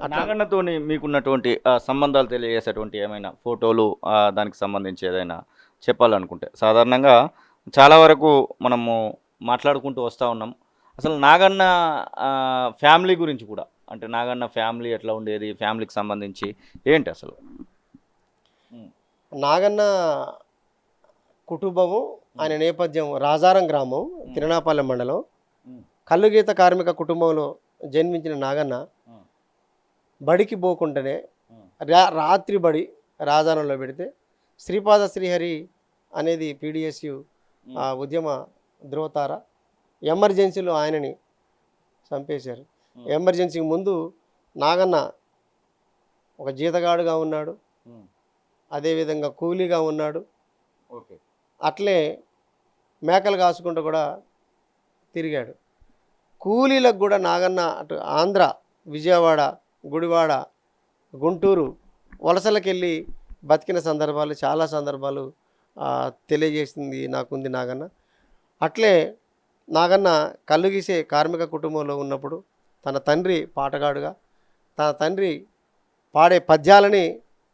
అట్లా నాగన్నతోని మీకున్నటువంటి సంబంధాలు తెలియజేసేటువంటి ఏమైనా ఫోటోలు దానికి సంబంధించి ఏదైనా చెప్పాలనుకుంటే సాధారణంగా చాలా వరకు మనము మాట్లాడుకుంటూ వస్తూ ఉన్నాం. అసలు నాగన్న ఫ్యామిలీ గురించి కూడా అంటే నాగన్న ఫ్యామిలీ ఎట్లా ఉండేది? ఫ్యామిలీకి సంబంధించి ఏంటి అసలు? హ్మ్. నాగన్న కుటుంబము, ఆయన నేపథ్యం రాజారం గ్రామం, హ్మ్. తిరునాపల్లె మండలం. హ్మ్. కల్లుగీత కార్మిక కుటుంబంలో జన్మించిన నాగన్న హ్మ్. బడికి పోకుండానే హ్మ్. రాత్రి బడి రాజారంలో పెడితే శ్రీపాద శ్రీహరి అనేది పీడిఎస్యు హ్మ్. ఉద్యమ ధ్రువతార. ఎమర్జెన్సీలో ఆయనని చంపేశారు. హ్మ్. ఎమర్జెన్సీకి ముందు నాగన్న ఒక జీతగాడుగా ఉన్నాడు, హ్మ్. అదేవిధంగా కూలీగా ఉన్నాడు. ఓకే. అట్లే మేకలు కాసుకుంటూ కూడా తిరిగాడు. కూలీలకు కూడా నాగన్న అటు ఆంధ్ర, విజయవాడ, గుడివాడ, గుంటూరు వలసలకెళ్ళి బతికిన సందర్భాలు చాలా సందర్భాలు తెలియజేసింది నాకుంది నాగన్న. అట్లే నాగన్న కళ్ళు గీసే కార్మిక కుటుంబంలో ఉన్నప్పుడు తన తండ్రి పాటగాడుగా, తన తండ్రి పాడే పద్యాలని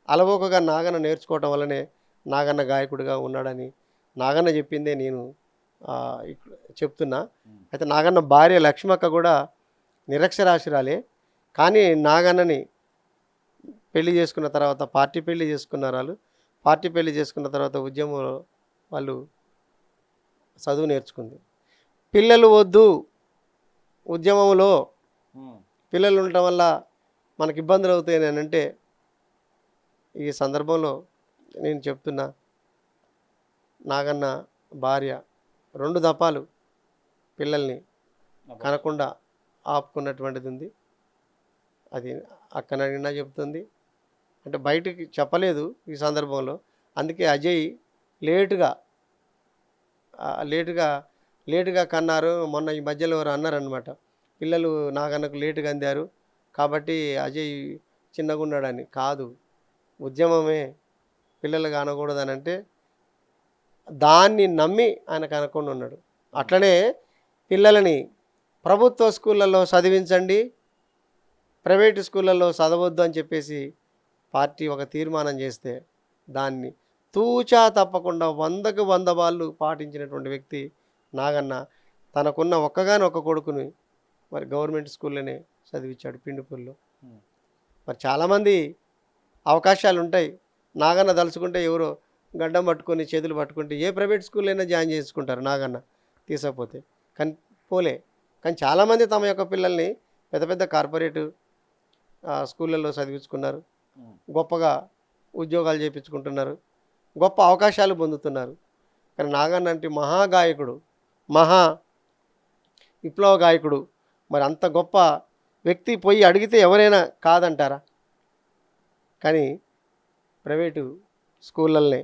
అలవోకగా నాగన్న నేర్చుకోవటం వల్లనే నాగన్న గాయకుడిగా ఉన్నాడని నాగన్న చెప్పిందే నేను చెప్తున్నా. హ్మ్. అయితే నాగన్న భార్య లక్ష్మక్క కూడా నిరక్షరాస్యురాలే. కానీ నాగన్నని పెళ్లి చేసుకున్న తర్వాత పార్టీ పెళ్లి చేసుకున్నారు వాళ్ళు. పార్టీ పెళ్లి చేసుకున్న తర్వాత ఉద్యమంలో వాళ్ళు చదువు నేర్చుకుంది. పిల్లలు వద్దు ఉద్యమంలో, హ్మ్. పిల్లలు ఉండటం వల్ల మనకి ఇబ్బందులు అవుతాయని అని అంటే ఈ సందర్భంలో నేను చెప్తున్నా, నాగన్న భార్య 2 దఫాలు పిల్లల్ని కనకుండా ఆపుకున్నటువంటిది ఉంది. అది అక్కని అడిగినా చెప్తుంది. అంటే బయటికి చెప్పలేదు ఈ సందర్భంలో. అందుకే అజయ్ లేటుగా లేటుగా లేటుగా కన్నారు. మొన్న ఈ మధ్యలో ఎవరో అన్నారనమాట, పిల్లలు నాగన్నకు లేటుగా అందారు కాబట్టి అజయ్ చిన్నగున్నాడని. కాదు, ఉద్యమమే పిల్లలు కానకూడదని అంటే దాన్ని నమ్మి ఆయన కనకుండా ఉన్నాడు. అట్లనే పిల్లలని ప్రభుత్వ స్కూళ్ళల్లో చదివించండి, ప్రైవేటు స్కూళ్ళల్లో చదవద్దు అని చెప్పేసి పార్టీ ఒక తీర్మానం చేస్తే దాన్ని తూచా తప్పకుండా 100కి 100 వాళ్ళు పాటించినటువంటి వ్యక్తి నాగన్న. తనకున్న ఒక్కగానొక్క కొడుకుని మరి గవర్నమెంట్ స్కూల్లోనే చదివించాడు పిండిపల్లిలో. హ్మ్. మరి చాలామంది అవకాశాలు ఉంటాయి. నాగన్న దలుచుకుంటే ఎవరో గడ్డం పట్టుకొని చేతులు పట్టుకుంటే ఏ ప్రైవేట్ స్కూల్ అయినా జాయిన్ చేసుకుంటారు నాగన్న తీసకపోతే. కానీ పోలే. కానీ చాలామంది తమ యొక్క పిల్లల్ని పెద్ద పెద్ద కార్పొరేటు స్కూళ్ళల్లో చదివించుకున్నారు. హ్మ్. గొప్పగా ఉద్యోగాలు చేయించుకుంటున్నారు, గొప్ప అవకాశాలు పొందుతున్నారు. కానీ నాగన్న అంటే మహాగాయకుడు, మహా విప్లవ గాయకుడు. మరి అంత గొప్ప వ్యక్తి పోయి అడిగితే ఎవరైనా కాదంటారా? కానీ ప్రైవేటు స్కూళ్ళల్నే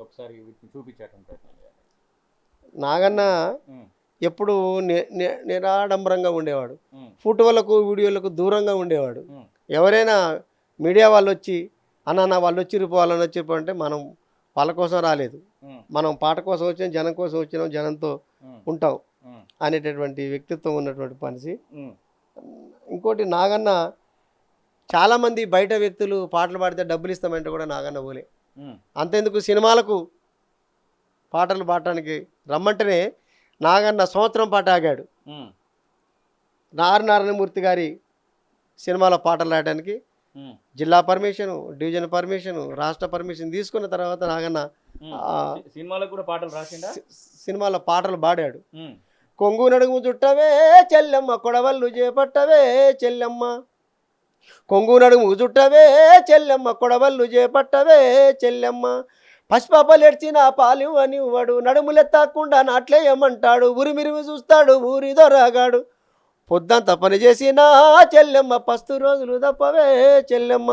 ఒకసారి వీటిని చూపించేటువంటి ప్రయత్నం చేయాలి. నాగన్న హ్మ్. ఎప్పుడు నిరాడంబరంగా ఉండేవాడు. హ్మ్. ఫోటోలకు వీడియోలకు దూరంగా ఉండేవాడు. హ్మ్. ఎవరైనా మీడియా వాళ్ళు వచ్చి అన్న వాళ్ళు వచ్చిర్రు వాళ్ళని వచ్చిర్రు అంటే మనం వాళ్ళ కోసం రాలేదు, హ్మ్. మనం పాట కోసం వచ్చినాం, జనం కోసం వచ్చినాం, జనంతో హ్మ్. ఉంటాం హ్మ్. అనేటటువంటి వ్యక్తిత్వం ఉన్నటువంటి మనిషి. హ్మ్. ఇంకోటి నాగన్న చాలామంది బయట వ్యక్తులు పాటలు పాడితే డబ్బులు ఇస్తామంటే కూడా నాగన్న పోలే. హ్మ్. అంతెందుకు సినిమాలకు పాటలు పాడటానికి రమ్మంటేనే నాగన్న సంవత్సరం పాట ఆగాడు. హ్మ్. నారాయణమూర్తి గారి సినిమాలో పాటలు రాయడానికి హ్మ్. జిల్లా పర్మిషను, డివిజన్ పర్మిషను, రాష్ట్ర పర్మిషన్ తీసుకున్న తర్వాత నాగన్న హ్మ్. ఆ, సినిమాలకు కూడా పాటలు రాసిండా? సినిమాలో పాటలు పాడాడు. హ్మ్. కొంగు నడుము చుట్టవే చెల్లెమ్మ, కొడవళ్ళు చేపట్టవే చెల్లెమ్మ, కొంగు నడుము చుట్టవే చెల్లెమ్మ, కొడవళ్ళు చేపట్టవే చెల్లెమ్మ, పసిపాపలెడ్చిన పాలివ్వని ఇవ్వడు, నడుములెత్తకుండా నాట్లేయమంటాడు, ఉరిమిరిమి చూస్తాడు ఊరి దొరగాడు, పొద్దంతా పని చేసిన చెల్లెమ్మ, పస్తు రోజులు తప్పవే చెల్లెమ్మ.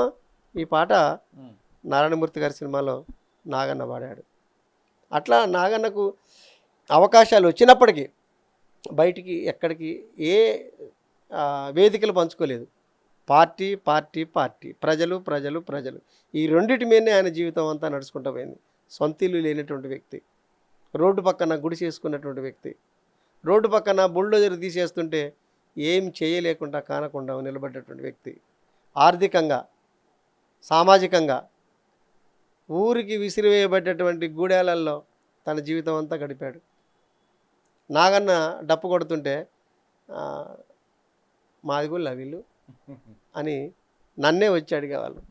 ఈ పాట హ్మ్. నారాయణమూర్తి గారి సినిమాలో నాగన్న పాడాడు. అట్లా నాగన్నకు అవకాశాలు వచ్చినప్పటికీ బయటికి ఎక్కడికి ఏ వేదికలు పంచుకోలేదు. పార్టీ పార్టీ పార్టీ, ప్రజలు ప్రజలు ప్రజలు, ఈ రెండిటి మీదనే ఆయన జీవితం అంతా నడుచుకుంటూ పోయింది. సొంత ఇల్లు లేనటువంటి వ్యక్తి, రోడ్డు పక్కన గుడి చేసుకున్నటువంటి వ్యక్తి, రోడ్డు పక్కన బుల్డోజర్ తీసేస్తుంటే ఏం చేయలేకుండా కానకుండా నిలబడ్డటువంటి వ్యక్తి. ఆర్థికంగా, సామాజికంగా ఊరికి విసిరివేయబడ్డటువంటి గూడెలలో తన జీవితం అంతా గడిపాడు. నాగన్న డప్పు కొడుతుంటే మాది గుళ్ళ వీళ్ళు అని నన్నే వచ్చి అడిగేవాళ్ళు.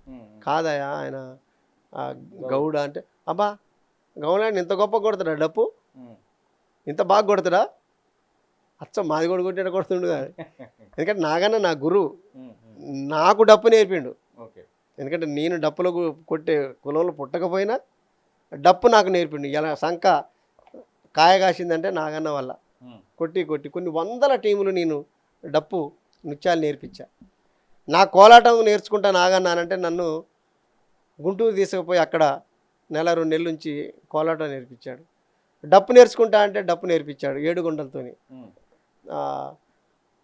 కాదయా ఆయన గౌడ అంటే, అబ్బా గౌడాన్ని ఇంత గొప్ప కొడతాడా డప్పు, ఇంత బాగా కొడతాడా, అచ్చం మాది కూడా కొట్టాడు కొడుతుండు కాదు. ఎందుకంటే నాగన్న నా గురువు, నాకు డప్పు నేర్పిండు. ఎందుకంటే నేను డప్పులో కొట్టే కులంలో పుట్టకపోయినా డప్పు నాకు నేర్పిండు. ఇలా సంఖ కాయ కాసిందంటే నాగన్న వల్ల కొట్టి కొట్టి కొన్ని వందల టీములు నేను డప్పు నృత్యాలు నేర్పించా. నా కోలాటం నేర్చుకుంటా నాగన్నానంటే నన్ను గుంటూరు తీసుకుపోయి అక్కడ నెల 2 నెలల నుంచి కోలాటం నేర్పించాడు. డప్పు నేర్చుకుంటా అంటే డప్పు నేర్పించాడు 7 గుండలతోని,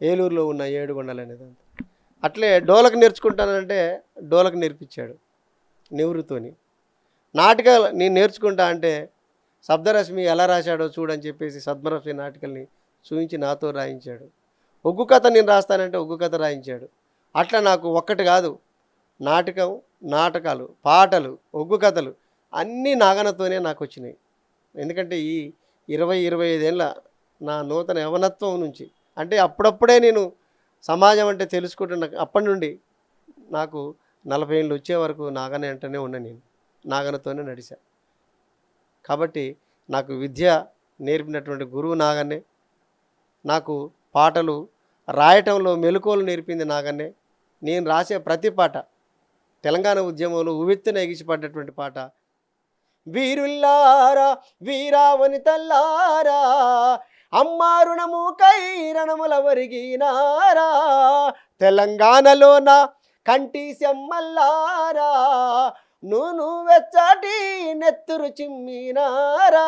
ఏలూరులో ఉన్న 7 గుండలు అనేది. అట్లే డోలకు నేర్చుకుంటానంటే డోలకు నేర్పించాడు నెవరుతోని. నాటకాలు నేను నేర్చుకుంటా అంటే శబ్దరశ్మి ఎలా రాశాడో చూడని చెప్పేసి శబ్దరశ్మి నాటకాల్ని చూపించి నాతో రాయించాడు. ఒగ్గు కథ నేను రాస్తానంటే ఒగ్గు కథ రాయించాడు. అట్లా నాకు ఒక్కటి కాదు, నాటకాలు, పాటలు, ఒగ్గు కథలు అన్నీ నాగనతోనే నాకు వచ్చినాయి. ఎందుకంటే ఈ 20-25 ఏళ్ళ నా నూతన యవనత్వం నుంచి, అంటే అప్పుడప్పుడే నేను సమాజం అంటే తెలుసుకుంటున్న అప్పటి నుండి నాకు 40 ఏళ్ళు వచ్చే వరకు నాగన వెంటనే ఉన్నా. నేను నాగనతోనే నడిచా. కాబట్టి నాకు విద్య నేర్పినటువంటి గురువు నాగన్నే, నాకు పాటలు రాయటంలో మెలకువలు నేర్పింది నాగన్నే. నేను రాసే ప్రతి పాట తెలంగాణ ఉద్యమంలో ఉవ్వెత్తున ఎగిసిపడ్డటువంటి పాట. వీరుల్లారా వీరావనితల్లారా అమ్మా రుణము కైరణముల వరిగినారా, తెలంగాణలోన కంటి సెమ్మల్లారా నూను వెచ్చటి నెత్తురు చిమ్మినారా,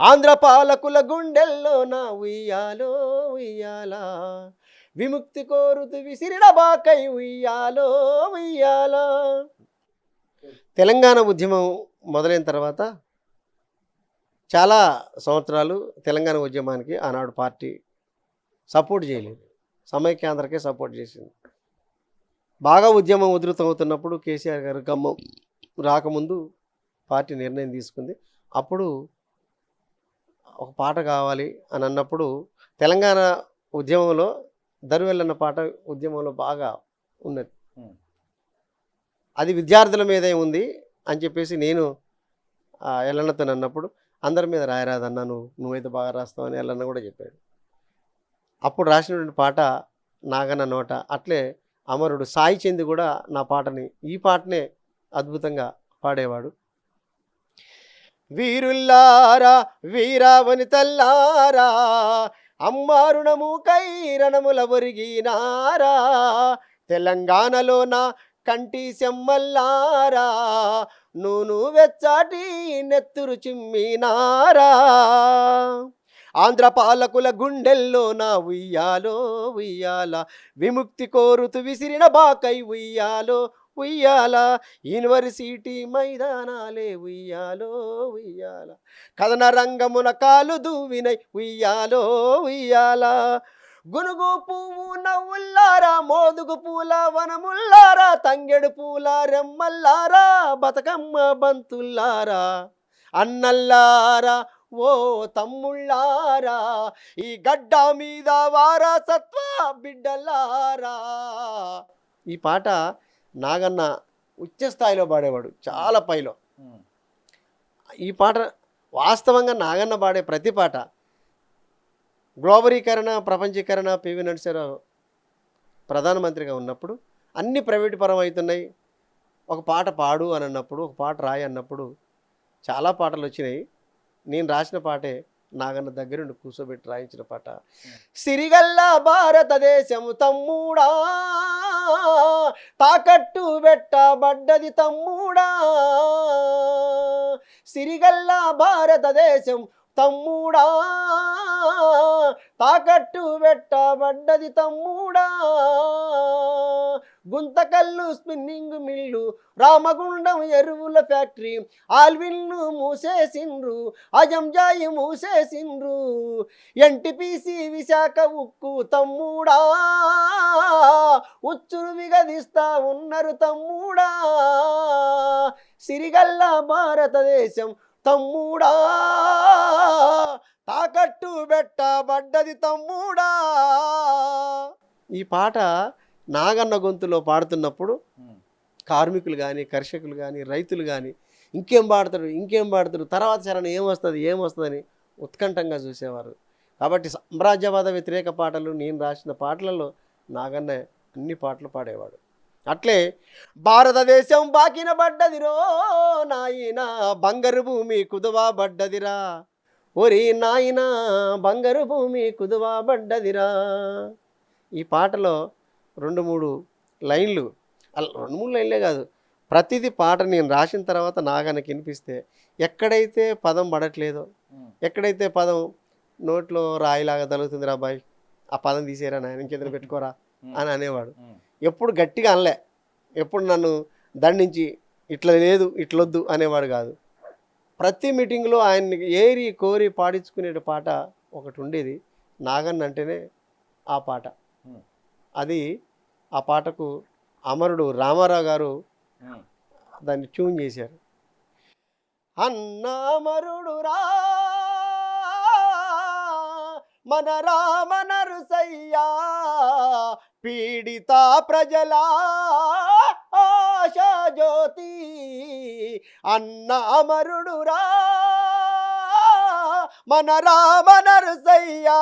ఆంధ్ర పాలకుల గుండెల్లోన ఉయ్యాలో ఉయ్యాలా, విముక్తి కోరుతూ విసిరిన బాకై ఉయ్యాలో ఉయ్యాలా. తెలంగాణ ఉద్యమం మొదలైన తర్వాత చాలా సంవత్సరాలు తెలంగాణ ఉద్యమానికి ఆనాడు పార్టీ సపోర్ట్ చేయలేదు, సమైక్యాంధ్రకే సపోర్ట్ చేసింది. బాగా ఉద్యమం ఉధృతమవుతున్నప్పుడు కేసీఆర్ గారు ఖమ్మం రాకముందు పార్టీ నిర్ణయం తీసుకుంది. అప్పుడు ఒక పాట కావాలి అని అన్నప్పుడు తెలంగాణ ఉద్యమంలో దరువెల్లన్న పాట ఉద్యమంలో బాగా ఉన్నది. అది విద్యార్థుల మీదే ఉంది అని చెప్పేసి నేను ఎల్లన్నతో అన్నప్పుడు అందరి మీద రాయరాదన్నా, నువ్వైతే బాగా రాస్తావు అని ఎల్లన్న కూడా చెప్పాడు. అప్పుడు రాసినటువంటి పాట నాగన్న నోట. అట్లే అమరుడు సాయి చంద్ కూడా నా పాటని, ఈ పాటనే అద్భుతంగా పాడేవాడు. వీరుల్లారా వీరావనితల్లారా అమ్మా రుణము కైరణముల ఒరిగినారా, తెలంగాణలోన కంటి సెమ్మల్లారా నూను వెచ్చటి నెత్తురు చిమ్మినారా, ఆంధ్ర పాలకుల గుండెల్లోన ఉయ్యాలో ఉయ్యాల, విముక్తి కోరుతూ విసిరిన బాకై ఉయ్యాలో ఉయ్యాల, యూనివర్సిటీ మైదానాలే ఉయ్యాలో ఉయ్యాల, కథన రంగమున కాలు దూవినై ఉయ్యాలో ఉయ్యాల, గునుగు పువ్వు నవ్వుల్లారా మోదుగు పూల వనముల్లారా, తంగెడు పూల రెమ్మల్లారా బతుకమ్మ బంతుల్లారా, అన్నల్లారా ఓ తమ్ముళ్ళారా ఈ గడ్డ మీద వారసత్వ బిడ్డలారా. ఈ పాట నాగన్న ఉచ్చ స్థాయిలో పాడేవాడు, చాలా పైలో. ఈ పాట వాస్తవంగా నాగన్న పాడే ప్రతి పాట గ్లోబలీకరణ, ప్రపంచీకరణ, పివి నరసింహారావు ప్రధానమంత్రిగా ఉన్నప్పుడు అన్ని ప్రైవేటు పరం అవుతున్నాయి, ఒక పాట పాడు అని అన్నప్పుడు, ఒక పాట రాయి అన్నప్పుడు చాలా పాటలు వచ్చినాయి. నేను రాసిన పాటే నాగన్న దగ్గరుండి కూర్చోబెట్టి రాయించిన పాట. సిరిగల్ల భారతదేశము తమ్ముడా తాకట్టు పెట్టబడ్డది తమ్ముడా, సిరిగల్ల భారతదేశం తమ్ముడా తాకట్టు పెట్టబడ్డది తమ్ముడా, గుంతకల్లు స్పిన్నింగ్ మిల్లు, రామగుండం ఎరువుల ఫ్యాక్టరీ, ఆల్విల్ను మూసేసిండ్రు, అజంజాయి మూసేసిండ్రు, ఎన్టీపీసీ విశాఖ ఉక్కు తమ్ముడా, ఉచ్చును విగదిస్తా ఉన్నారు తమ్ముడా, సిరిగల్ల భారతదేశం తమ్ముడా, తాకట్టు పెట్టబడ్డది తమ్ముడా. ఈ పాట నాగన్న గొంతులో పాడుతున్నప్పుడు కార్మికులు కానీ, కర్షకులు కానీ, రైతులు కానీ ఇంకేం పాడతారు, తర్వాత చరణ ఏమొస్తుందని ఉత్కంఠంగా చూసేవారు. కాబట్టి సామ్రాజ్యవాద వ్యతిరేక పాటలు నేను రాసిన పాటలలో నాగన్న అన్ని పాటలు పాడేవాడు. అట్లే భారతదేశం బాకిన పడ్డదిరో నాయనా, బంగారు భూమి కుదువా పడ్డదిరా, ఒరి నాయనా బంగారు భూమి కుదువా పడ్డదిరా. ఈ పాటలో 2-3 లైన్లు, అలా 2-3 లైన్లే కాదు, ప్రతిదీ పాట నేను రాసిన తర్వాత నాగన్నకి వినిపిస్తే ఎక్కడైతే పదం పడట్లేదో, ఎక్కడైతే పదం నోట్లో రాయిలాగా తగులుతుందిరా బాయ్, ఆ పదం తీసేరా నాయన, ఇంకెదురు పెట్టుకోరా అని అనేవాడు. ఎప్పుడు గట్టిగా అనలే, ఎప్పుడు నన్ను దండించి ఇట్లా లేదు ఇట్లొద్దు అనేవాడు కాదు. ప్రతి మీటింగ్లో ఆయన్ని ఏరి కోరి పాడించుకునే పాట ఒకటి ఉండేది, నాగన్న అంటేనే ఆ పాట. అది ఆ పాటకు అమరుడు రామారావు గారు దాన్ని ట్యూన్ చేశారు. అన్నామరుడు రా మన రామనరుసయ్యా, పీడిత ప్రజల ఆశా జ్యోతి, అన్న అమరుడు రా మన రామనరుసయ్యా,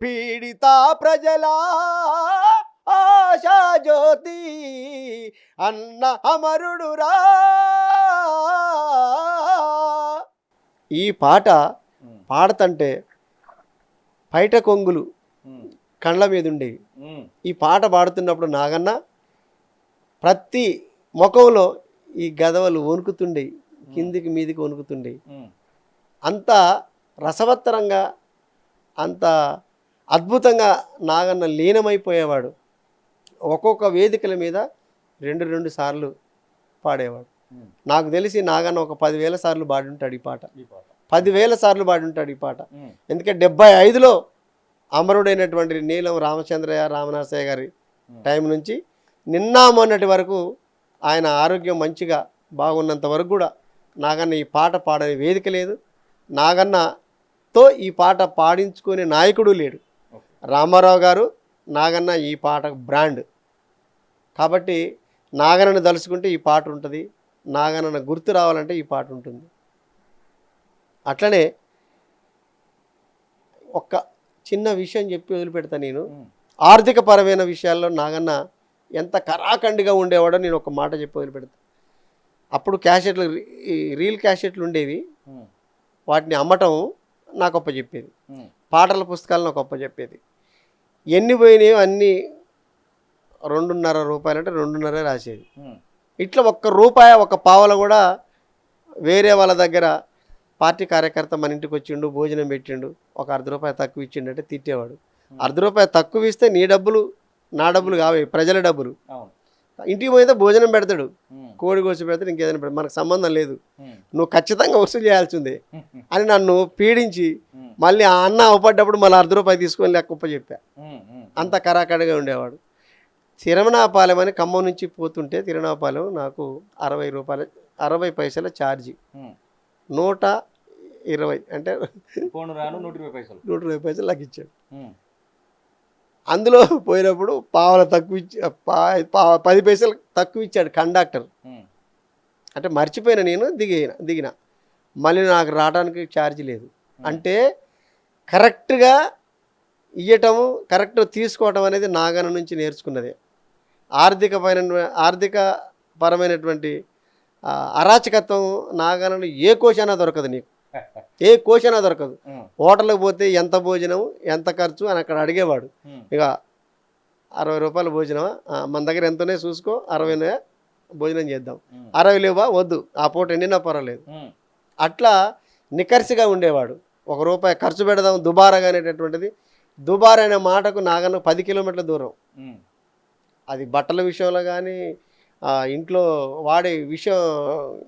పీడిత ప్రజల ఆశా జ్యోతి, అన్న అమరుడు రా. ఈ పాట పాడుతుంటే పైట కొంగులు కళ్ళ మీద ఉండేవి. ఈ పాట పాడుతున్నప్పుడు నాగన్న ప్రతి ముఖంలో ఈ గదవలు వణుకుతుండేవి, కిందికి మీదికి వణుకుతుండేవి. అంత రసవత్తరంగా, అంత అద్భుతంగా నాగన్న లీనమైపోయేవాడు. ఒక్కొక్క వేదికల మీద 2 సార్లు పాడేవాడు. నాకు తెలిసి నాగన్న ఒక 10,000 సార్లు పాడి ఉంటాడు ఈ పాట, 10,000 సార్లు పాడి ఉంటాడు ఈ పాట. ఎందుకంటే 75లో అమరుడైనటువంటి నీలం రామచంద్రయ్య రామనరసయ్య గారి టైం నుంచి నిన్న మొన్నటి వరకు ఆయన ఆరోగ్యం మంచిగా బాగున్నంత వరకు కూడా నాగన్న ఈ పాట పాడని వేదిక లేదు, నాగన్నతో ఈ పాట పాడించుకునే నాయకుడు లేడు. రామారావు గారు నాగన్న ఈ పాటకు బ్రాండ్. కాబట్టి నాగన్నను తలుచుకుంటే ఈ పాట ఉంటుంది, నాగన్నను గుర్తు రావాలంటే ఈ పాట ఉంటుంది. అట్లనే ఒక్క చిన్న విషయం చెప్పి వదిలిపెడతా నేను. ఆర్థిక పరమైన విషయాల్లో నాగన్న ఎంత కరాఖండిగా ఉండేవాడో నేను ఒక మాట చెప్పి వదిలిపెడతా. అప్పుడు క్యాసెట్లు, రీల్ క్యాసెట్లు ఉండేవి, వాటిని అమ్మటం నాకు అప్పచెప్పేది, పాటల పుస్తకాలు నాకు అప్పచెప్పేది. ఎన్ని పోయినాయో అన్నీ 2.5 రూపాయలు అంటే 2.5 రాసేది. ఇట్లా ₹1 1 పావల కూడా వేరే వాళ్ళ దగ్గర పార్టీ కార్యకర్త మన ఇంటికి వచ్చిండు, భోజనం పెట్టిండు, ఒక ₹10 తక్కువ ఇచ్చిండు అంటే తిట్టేవాడు. ₹10 తక్కువ ఇస్తే నీ డబ్బులు నా డబ్బులు కావే, ప్రజల డబ్బులు. ఇంటికి పోయితే భోజనం పెడతాడు, కోడి కోసి పెడతాడు, ఇంకేదైనా పెడతాడు, మనకు సంబంధం లేదు, నువ్వు ఖచ్చితంగా వసూలు చేయాల్సిందే అని నన్ను పీడించి మళ్ళీ ఆ అన్న అవపడ్డప్పుడు మళ్ళీ ₹10 తీసుకొని లెక్క చెప్పా. అంత కరాకడిగా ఉండేవాడు. తిరుమనాపాలెం అని ఖమ్మం నుంచి పోతుంటే తిరుమనాపాలెం నాకు ₹60 పైసల ఛార్జీ, 120 అంటే 120 పైసలు నాకు ఇచ్చాడు. అందులో పోయినప్పుడు పావల తక్కువ ఇచ్చి 10 పైసలు తక్కువ ఇచ్చాడు కండక్టర్. అంటే మర్చిపోయినా నేను దిగిన మళ్ళీ నాకు రావడానికి ఛార్జీ లేదు. అంటే కరెక్ట్గా ఇవ్వటము, కరెక్ట్ తీసుకోవటం అనేది నాగన్న నుంచి నేర్చుకున్నదే. ఆర్థిక పరమైనటువంటి అరాచకత్వం నాగన్నలో ఏ కోశైనా దొరకదు, నీకు ఏ కోశైనా దొరకదు. హోటల్కి పోతే ఎంత భోజనం ఎంత ఖర్చు అని అక్కడ అడిగేవాడు. ఇక ₹60 భోజనమా, మన దగ్గర ఎంతనే చూసుకో, 60 భోజనం చేద్దాం, 60 లేవా వద్దు, ఆ పూట ఎండినా పర్వాలేదు. అట్లా నికర్సిగా ఉండేవాడు. ₹1 ఖర్చు పెడదాం దుబారాగా అనేటటువంటిది. దుబారా అనే మాటకు నాగన్న 10 కిలోమీటర్ల దూరం. అది బట్టల విషయంలో కానీ ఇంట్లో వాడే విషయం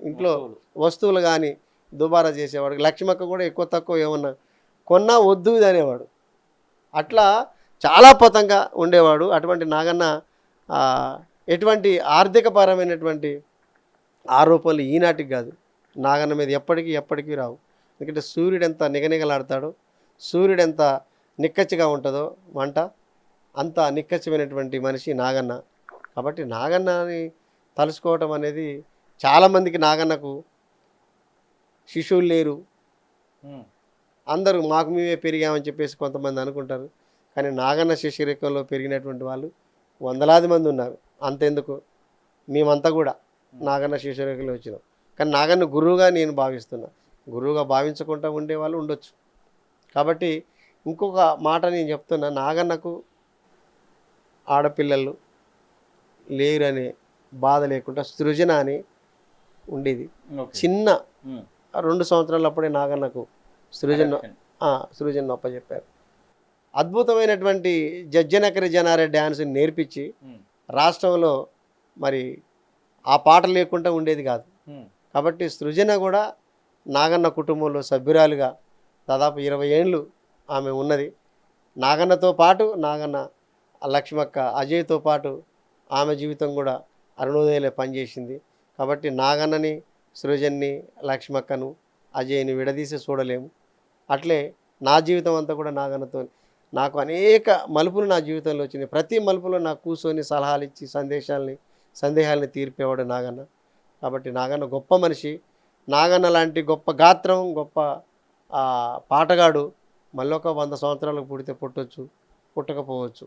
ఇంట్లో వస్తువులు కానీ దుబారా చేసేవాడు. లక్ష్మక్క కూడా ఎక్కువ తక్కువ ఏమన్నా కొన్నా వద్దు ఇది అనేవాడు. అట్లా చాలా పతంగా ఉండేవాడు. అటువంటి నాగన్న ఆ, ఎటువంటి ఆర్థికపరమైనటువంటి ఆరోపణలు ఈనాటికి కాదు, నాగన్న మీద ఎప్పటికీ ఎప్పటికీ రావు. ఎందుకంటే సూర్యుడు ఎంత నిగనిగలాడతాడో, సూర్యుడు ఎంత నిక్కచ్చిగా ఉంటుందో వంట, అంత నిక్కచ్చిమైనటువంటి మనిషి నాగన్న. కాబట్టి నాగన్నని తలుసుకోవటం అనేది చాలామందికి, నాగన్నకు శిశువులు లేరు, అందరూ మాకు మేమే పెరిగామని చెప్పేసి కొంతమంది అనుకుంటారు. కానీ నాగన్న శిష్యరికంలో పెరిగినటువంటి వాళ్ళు వందలాది మంది ఉన్నారు. అంతెందుకు, మేమంతా కూడా నాగన్న శిష్యరికంలో వచ్చినాం. కానీ నాగన్న గురువుగా నేను భావిస్తున్నా. గురువుగా భావించకుండా ఉండేవాళ్ళు ఉండొచ్చు. కాబట్టి ఇంకొక మాట నేను చెప్తున్నా, నాగన్నకు ఆడపిల్లలు లేరనే బాధ లేకుండా సృజన అని ఉండేది. చిన్న 2 సంవత్సరాలప్పుడే నాగన్నకు సృజన అప్పచెప్పారు. అద్భుతమైనటువంటి జజ్జనకరి జనారే డ్యాన్స్ నేర్పించి రాష్ట్రంలో మరి ఆ పాట లేకుండా ఉండేది కాదు. కాబట్టి సృజన కూడా నాగన్న కుటుంబంలో సభ్యురాలుగా దాదాపు 20 ఏళ్ళు ఆమె ఉన్నది. నాగన్నతో పాటు నాగన్న లక్ష్మక్క అజయ్తో పాటు ఆమె జీవితం కూడా అరుణోదయలే పనిచేసింది. కాబట్టి నాగన్నని, సృజన్ని, లక్ష్మక్కను, అజయ్ని విడదీసి చూడలేము. అట్లే నా జీవితం అంతా కూడా నాగన్నతో, నాకు అనేక మలుపులు నా జీవితంలో వచ్చినాయి. ప్రతి మలుపులో నాకు కూర్చొని సలహాలు ఇచ్చి సందేహాలని తీర్పేవాడు నాగన్న. కాబట్టి నాగన్న గొప్ప మనిషి. నాగన్న లాంటి గొప్ప గాత్రం, గొప్ప పాటగాడు మళ్ళొక 100 సంవత్సరాలకు పుడితే పుట్టొచ్చు, పుట్టకపోవచ్చు.